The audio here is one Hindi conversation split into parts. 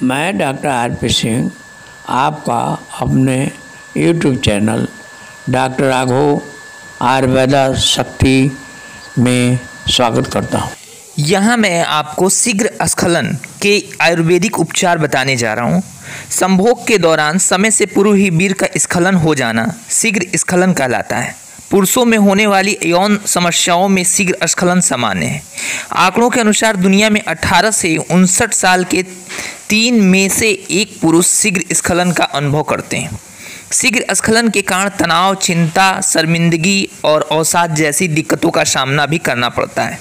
मैं डॉक्टर आर.पी. सिंह आपका अपने YouTube channel doctor Raghav Ayurveda शक्ति में स्वागत करता हूँ। यहाँ मैं आपको शीघ्र स्खलन के आयुर्वेदिक उपचार बताने जा रहा हूँ। संभोग के दौरान समय से पूर्व ही वीर्य का स्खलन हो जाना शीघ्र स्खलन कहलाता है। पुरुषों में होने वाली यौन समस्याओं में शीघ्र स्खलन सामान्य है। आंकड़ों के अनुसार दुनिया में 18 से 59 साल के 3 में से 1 पुरुष शीघ्र स्खलन का अनुभव करते हैं। शीघ्र स्खलन के कारण तनाव, चिंता, शर्मिंदगी और अवसाद जैसी दिक्कतों का सामना भी करना पड़ता है।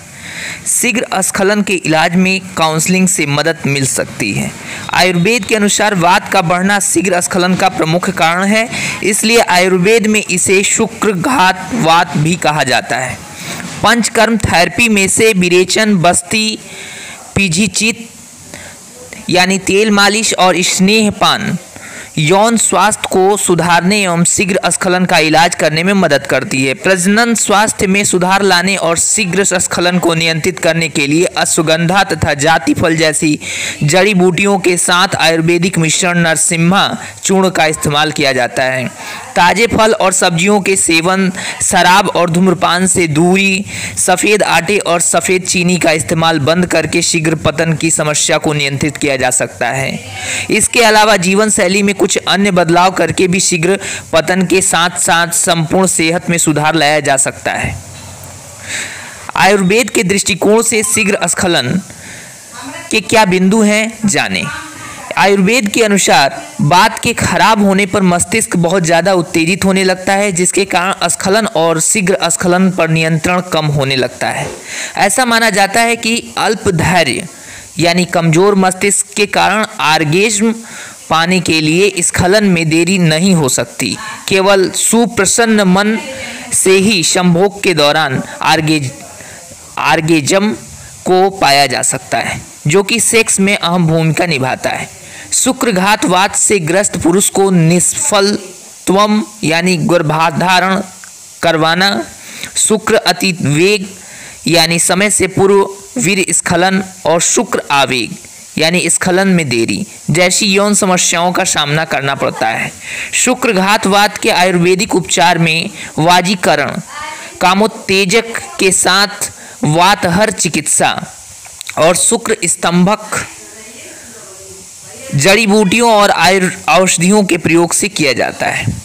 शीघ्र स्खलन के इलाज में काउंसलिंग से मदद मिल सकती है। आयुर्वेद के अनुसार वात का बढ़ना शीघ्र स्खलन का प्रमुख कारण है, इसलिए आयुर्वेद में इसे शुक्रघात वात भी कहा जाता है। पंचकर्म थेरेपी में से विरेचन, बस्ती, पीजीचित यानी तेल मालिश और स्नेहपान यौन स्वास्थ्य को सुधारने एवं शीघ्र स्खलन का इलाज करने में मदद करती है। प्रजनन स्वास्थ्य में सुधार लाने और शीघ्र स्खलन को नियंत्रित करने के लिए अश्वगंधा तथा जाति फल जैसी जड़ी बूटियों के साथ आयुर्वेदिक मिश्रण नरसिम्हा चूर्ण का इस्तेमाल किया जाता है। ताजे फल और सब्जियों के सेवन, शराब और धूम्रपान से दूरी, सफ़ेद आटे और सफ़ेद चीनी का इस्तेमाल बंद करके शीघ्र पतन की समस्या को नियंत्रित किया जा सकता है। इसके अलावा जीवन शैली में कुछ अन्य बदलाव करके भी शीघ्र पतन के साथ साथ संपूर्ण सेहत में सुधार लाया जा सकता है। आयुर्वेद के दृष्टिकोण से शीघ्र स्खलन के क्या बिंदु हैं, जानें। आयुर्वेद के अनुसार वात के खराब होने पर मस्तिष्क बहुत ज़्यादा उत्तेजित होने लगता है, जिसके कारण स्खलन और शीघ्र स्खलन पर नियंत्रण कम होने लगता है। ऐसा माना जाता है कि अल्प धैर्य यानी कमजोर मस्तिष्क के कारण आर्गेज्म पाने के लिए स्खलन में देरी नहीं हो सकती। केवल सुप्रसन्न मन से ही संभोग के दौरान आर्गेजम को पाया जा सकता है, जो कि सेक्स में अहम भूमिका निभाता है। शुक्रघात वात से ग्रस्त पुरुष को निष्फलत्वम यानी गर्भाधारण करवाना, शुक्र अतिवेग यानी समय से पूर्व वीर्य स्खलन और शुक्र आवेग यानी स्खलन में देरी जैसी यौन समस्याओं का सामना करना पड़ता है। शुक्रघातवात के आयुर्वेदिक उपचार में वाजीकरण, कामोत्तेजक के साथ वातहर चिकित्सा और शुक्र स्तंभक जड़ी बूटियों और औषधियों के प्रयोग से किया जाता है।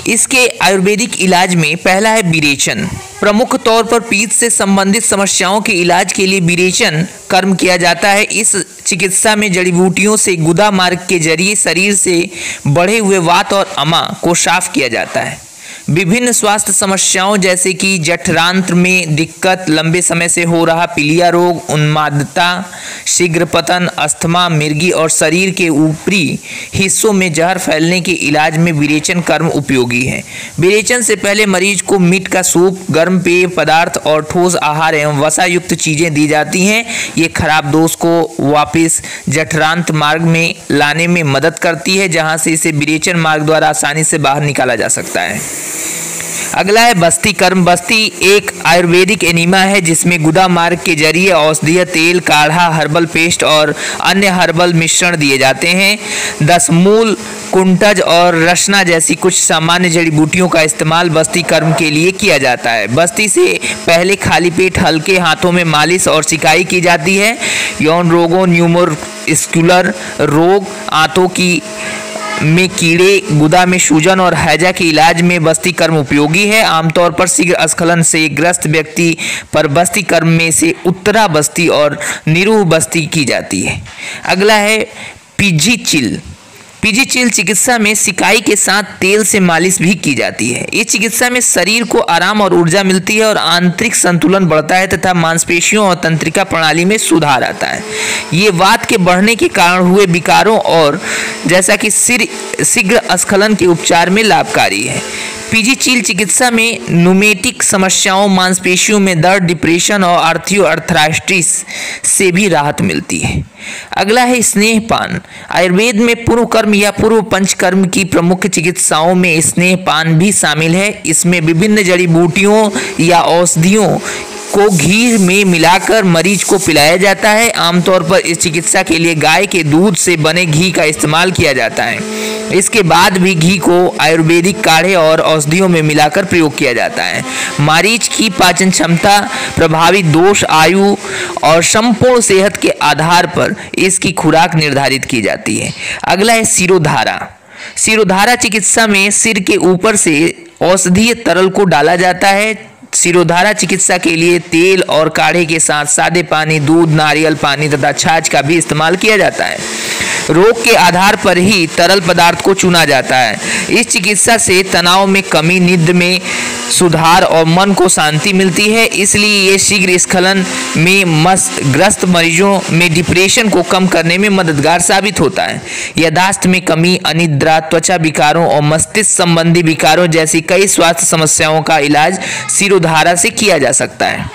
इसके आयुर्वेदिक इलाज में पहला है विरेचन। प्रमुख तौर पर पीत से संबंधित समस्याओं के इलाज के लिए विरेचन कर्म किया जाता है। इस चिकित्सा में जड़ी बूटियों से गुदा मार्ग के जरिए शरीर से बढ़े हुए वात और अमा को साफ किया जाता है। विभिन्न स्वास्थ्य समस्याओं जैसे कि जठरांत्र में दिक्कत, लंबे समय से हो रहा पीलिया रोग, उन्मादता, शीघ्र पतन, अस्थमा, मिर्गी और शरीर के ऊपरी हिस्सों में जहर फैलने के इलाज में विरेचन कर्म उपयोगी है। विरेचन से पहले मरीज को मीट का सूप, गर्म पेय पदार्थ और ठोस आहार एवं वसा युक्त चीज़ें दी जाती हैं। ये खराब दोष को वापस जठरांत्र मार्ग में लाने में मदद करती है, जहाँ से इसे विरेचन मार्ग द्वारा आसानी से बाहर निकाला जा सकता है। अगला है बस्ती कर्म। बस्ती एक आयुर्वेदिक एनिमा है जिसमें गुदा मार्ग के जरिए औषधीय तेल, काढ़ा, हर्बल पेस्ट और अन्य हर्बल मिश्रण दिए जाते हैं। दशमूल, कुंटज और रसना जैसी कुछ सामान्य जड़ी बूटियों का इस्तेमाल बस्ती कर्म के लिए किया जाता है। बस्ती से पहले खाली पेट हल्के हाथों में मालिश और सिकाई की जाती है। यौन रोगों, न्यूरोमस्कुलर रोग, आंतों की में कीड़े, गुदा में सूजन और हैजा के इलाज में बस्ती कर्म उपयोगी है। आमतौर पर शीघ्र स्खलन से ग्रस्त व्यक्ति पर बस्ती कर्म में से उत्तरा बस्ती और निरूह बस्ती की जाती है। अगला है पीजीचिल। पीजीचिल चिकित्सा में सिकाई के साथ तेल से मालिश भी की जाती है। इस चिकित्सा में शरीर को आराम और ऊर्जा मिलती है और आंतरिक संतुलन बढ़ता है तथा मांसपेशियों और तंत्रिका प्रणाली में सुधार आता है। ये वात के बढ़ने के कारण हुए विकारों और जैसा कि शीघ्र स्खलन के उपचार में लाभकारी है। पीजीचिल चिकित्सा में न्यूमेटिक समस्याओं, मांसपेशियों में दर्द, डिप्रेशन और आर्थियोआर्थराइटिस से भी राहत मिलती है। अगला है स्नेहपान। आयुर्वेद में पूर्व कर्म या पूर्व पंचकर्म की प्रमुख चिकित्साओं में स्नेहपान भी शामिल है। इसमें विभिन्न जड़ी बूटियों या औषधियों को घी में मिलाकर मरीज को पिलाया जाता है। आमतौर पर इस चिकित्सा के लिए गाय के दूध से बने घी का इस्तेमाल किया जाता है। इसके बाद भी घी को आयुर्वेदिक काढ़े और औषधियों में मिलाकर प्रयोग किया जाता है। मरीज की पाचन क्षमता, प्रभावित दोष, आयु और संपूर्ण सेहत के आधार पर इसकी खुराक निर्धारित की जाती है। अगला है शिरोधारा। शिरोधारा चिकित्सा में सिर के ऊपर से औषधीय तरल को डाला जाता है। शिरोधारा चिकित्सा के लिए तेल और काढ़े के साथ सादे पानी, दूध, नारियल पानी तथा छाछ का भी इस्तेमाल किया जाता है। रोग के आधार पर ही तरल पदार्थ को चुना जाता है। इस चिकित्सा से तनाव में कमी, नींद में सुधार और मन को शांति मिलती है। इसलिए ये शीघ्र स्खलन में ग्रस्त मरीजों में डिप्रेशन को कम करने में मददगार साबित होता है। याददाश्त में कमी, अनिद्रा, त्वचा विकारों और मस्तिष्क संबंधी विकारों जैसी कई स्वास्थ्य समस्याओं का इलाज शिरोधारा से किया जा सकता है।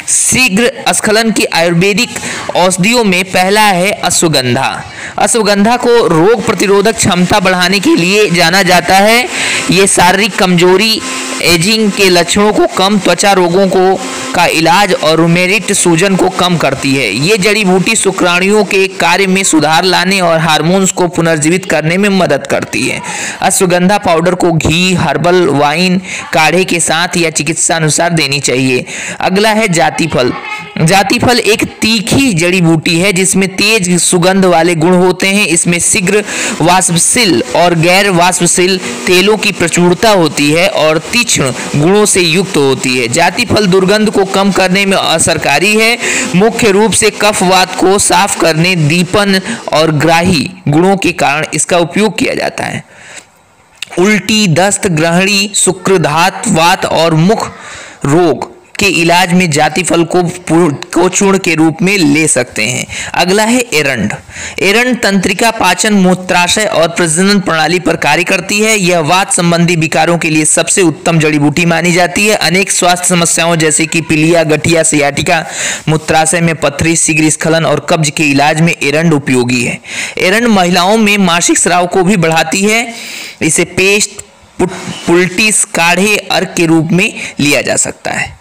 शीघ्र स्खलन की आयुर्वेदिक औषधियों में पहला है अश्वगंधा। अश्वगंधा को रोग प्रतिरोधक क्षमता बढ़ाने के लिए जाना जाता है। ये शारीरिक कमजोरी, एजिंग के लक्षणों को कम, त्वचा रोगों को का इलाज और रूमेटिक सूजन को कम करती है। ये जड़ी बूटी शुक्राणुओं के कार्य में सुधार लाने और हार्मोन्स को पुनर्जीवित करने में मदद करती है। अश्वगंधा पाउडर को घी, हर्बल वाइन, काढ़े के साथ या चिकित्सा अनुसार देनी चाहिए। अगला है जातिफल। जातिफल एक तीखी जड़ी बूटी है जिसमें तेज सुगंध वाले गुण होते हैं। इसमें शीघ्र वाष्पशील और गैर वाष्पशील तेलों की प्रचुरता होती है और तीक्ष्ण गुणों से युक्त होती है। जातिफल दुर्गंध को कम करने में असरकारी है। मुख्य रूप से कफ वात को साफ करने, दीपन और ग्राही गुणों के कारण इसका उपयोग किया जाता है। उल्टी, दस्त, ग्रहणी, शुक्रधात, वात और मुख रोग के इलाज में जातिफल को चूर्ण के रूप में ले सकते हैं। अगला है एरंड। एरंड तंत्रिका, पाचन, मूत्राशय और प्रजनन प्रणाली पर कार्य करती है। यह वात संबंधी विकारों के लिए सबसे उत्तम जड़ी बूटी मानी जाती है। अनेक स्वास्थ्य समस्याओं जैसे कि पीलिया, गठिया, सियाटिका, मूत्राशय में पथरी, शीघ्र स्खलन और कब्ज के इलाज में एरंड उपयोगी है। एरंड महिलाओं में मासिक स्राव को भी बढ़ाती है। इसे पेस्ट, पुल्टिस, काढ़े, अर्क के रूप में लिया जा सकता है।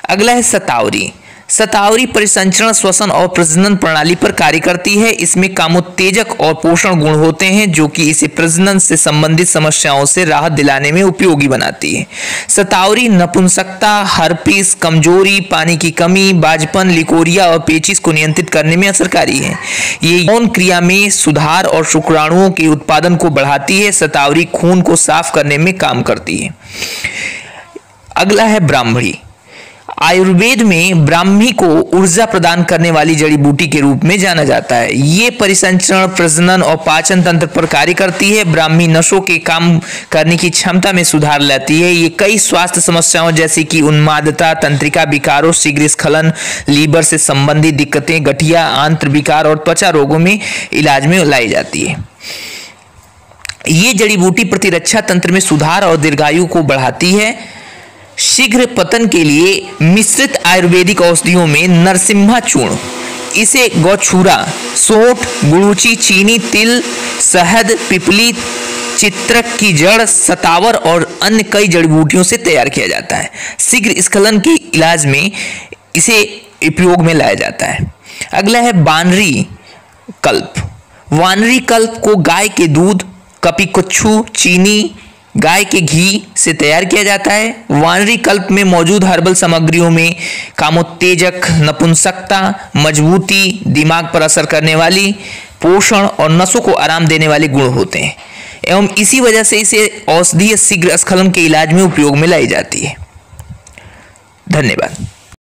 अगला है शतावरी। शतावरी परिसंचरण, श्वसन और प्रजनन प्रणाली पर कार्य करती है। इसमें कामोत्तेजक और पोषण गुण होते हैं जो कि इसे प्रजनन से संबंधित समस्याओं से राहत दिलाने में उपयोगी बनाती है। शतावरी नपुंसकता, हर्पीस, कमजोरी, पानी की कमी, बाझपन, लिकोरिया और पेचिस को नियंत्रित करने में असरकारी है। ये यौन क्रिया में सुधार और शुक्राणुओं के उत्पादन को बढ़ाती है। शतावरी खून को साफ करने में काम करती है। अगला है ब्राह्मणी। आयुर्वेद में ब्राह्मी को ऊर्जा प्रदान करने वाली जड़ी बूटी के रूप में जाना जाता है। ये परिसंचरण, प्रजनन और पाचन तंत्र पर कार्य करती है। ब्राह्मी नसों के काम करने की क्षमता में सुधार लाती है। ये कई स्वास्थ्य समस्याओं जैसे कि उन्मादता, तंत्रिका विकारों, शीघ्र स्खलन, लीवर से संबंधित दिक्कतें, गठिया, आंत्र विकार और त्वचा रोगों में इलाज में लाई जाती है। ये जड़ी बूटी प्रतिरक्षा तंत्र में सुधार और दीर्घायु को बढ़ाती है। शीघ्र पतन के लिए मिश्रित आयुर्वेदिक औषधियों में नरसिम्हा चूर्ण, इसे गौछूरा, सोंठ, गुड़ूची, चीनी, तिल, शहद, पिपली, चित्रक की जड़, सतावर और अन्य कई जड़ी बूटियों से तैयार किया जाता है। शीघ्र स्खलन के इलाज में इसे उपयोग में लाया जाता है। अगला है वानरी कल्प। वानरी कल्प को गाय के दूध, कपिकुच्छु, चीनी, गाय के घी से तैयार किया जाता है। वानरी कल्प में मौजूद हर्बल सामग्रियों में कामोत्तेजक, नपुंसकता, मजबूती, दिमाग पर असर करने वाली, पोषण और नसों को आराम देने वाले गुण होते हैं एवं इसी वजह से इसे औषधीय शीघ्र स्खलन के इलाज में उपयोग में लाई जाती है। धन्यवाद।